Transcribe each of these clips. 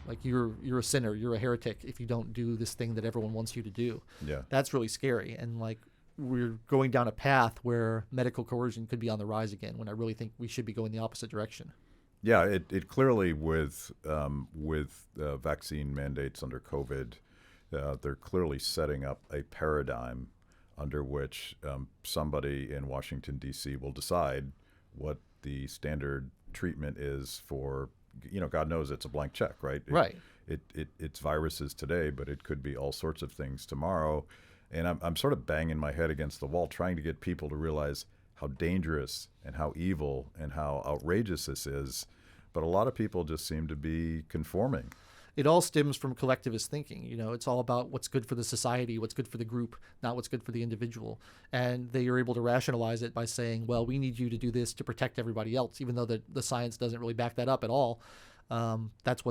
Like you're a sinner, you're a heretic if you don't do this thing that everyone wants you to do. Yeah. That's really scary. And like we're going down a path where medical coercion could be on the rise again, when I really think we should be going the opposite direction. Yeah, it clearly with vaccine mandates under COVID, they're clearly setting up a paradigm under which somebody in Washington, D.C. will decide what the standard treatment is for, God knows it's a blank check, right? Right. It's viruses today, but it could be all sorts of things tomorrow. And I'm sort of banging my head against the wall trying to get people to realize how dangerous and how evil and how outrageous this is. But a lot of people just seem to be conforming. It all stems from collectivist thinking. It's all about what's good for the society, what's good for the group, not what's good for the individual. And they are able to rationalize it by saying, well, we need you to do this to protect everybody else, even though the science doesn't really back that up at all. That's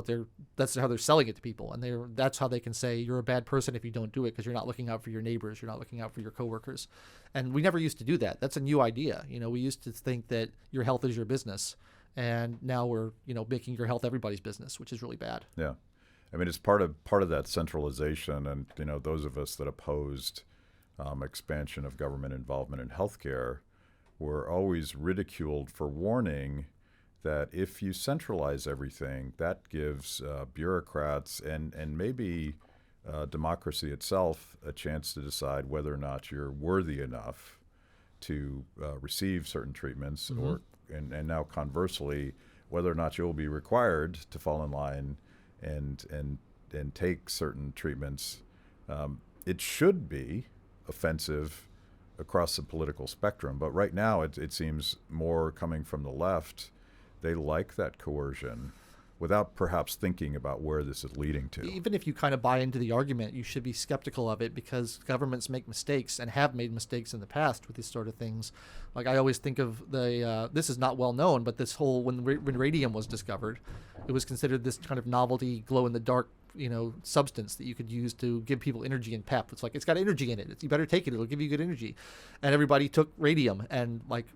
how they're selling it to people. And that's how they can say you're a bad person if you don't do it, because you're not looking out for your neighbors, you're not looking out for your coworkers. And we never used to do that. That's a new idea. We used to think that your health is your business. And now we're, making your health everybody's business, which is really bad. Yeah. I mean, it's part of that centralization, and those of us that opposed expansion of government involvement in healthcare were always ridiculed for warning that if you centralize everything, that gives bureaucrats and maybe democracy itself a chance to decide whether or not you're worthy enough to receive certain treatments, or and now conversely, whether or not you'll be required to fall in line and take certain treatments. It should be offensive across the political spectrum, but right now it seems more coming from the left. They like that coercion without perhaps thinking about where this is leading to. Even if you kind of buy into the argument, you should be skeptical of it, because governments make mistakes and have made mistakes in the past with these sort of things. Like I always think of this is not well known, but this whole, when radium was discovered, it was considered this kind of novelty glow in the dark, substance that you could use to give people energy and pep. It's like, it's got energy in it. You better take it. It'll give you good energy. And everybody took radium, and like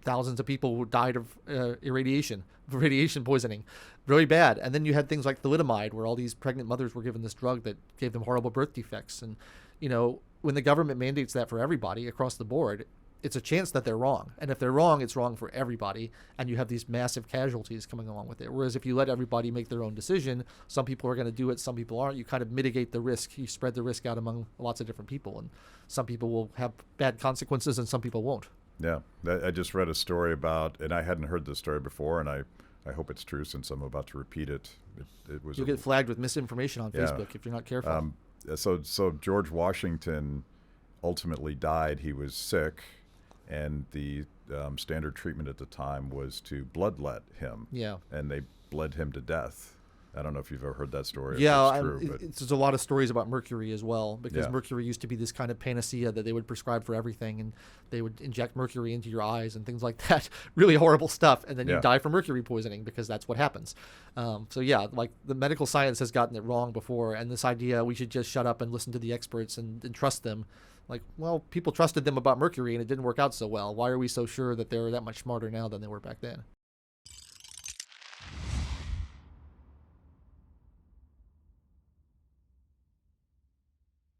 thousands of people died of radiation poisoning. Really bad. And then you had things like thalidomide, where all these pregnant mothers were given this drug that gave them horrible birth defects. And, when the government mandates that for everybody across the board, it's a chance that they're wrong. And if they're wrong, it's wrong for everybody. And you have these massive casualties coming along with it. Whereas if you let everybody make their own decision, some people are going to do it, some people aren't. You kind of mitigate the risk. You spread the risk out among lots of different people. And some people will have bad consequences and some people won't. Yeah, I just read a story about, and I hadn't heard this story before, and I hope it's true since I'm about to repeat it. You'll get flagged with misinformation on Facebook if you're not careful. So George Washington ultimately died. He was sick, and the standard treatment at the time was to bloodlet him. Yeah. And they bled him to death. I don't know if you've ever heard that story. Yeah, if it's true, there's a lot of stories about mercury as well, because Yeah. mercury used to be this kind of panacea that they would prescribe for everything, and they would inject mercury into your eyes and things like that. Really horrible stuff, and then you Yeah. die from mercury poisoning because that's what happens. So yeah, like the medical science has gotten it wrong before, and this idea we should just shut up and listen to the experts and trust them. Like, well, people trusted them about mercury and it didn't work out so well. Why are we so sure that they're that much smarter now than they were back then?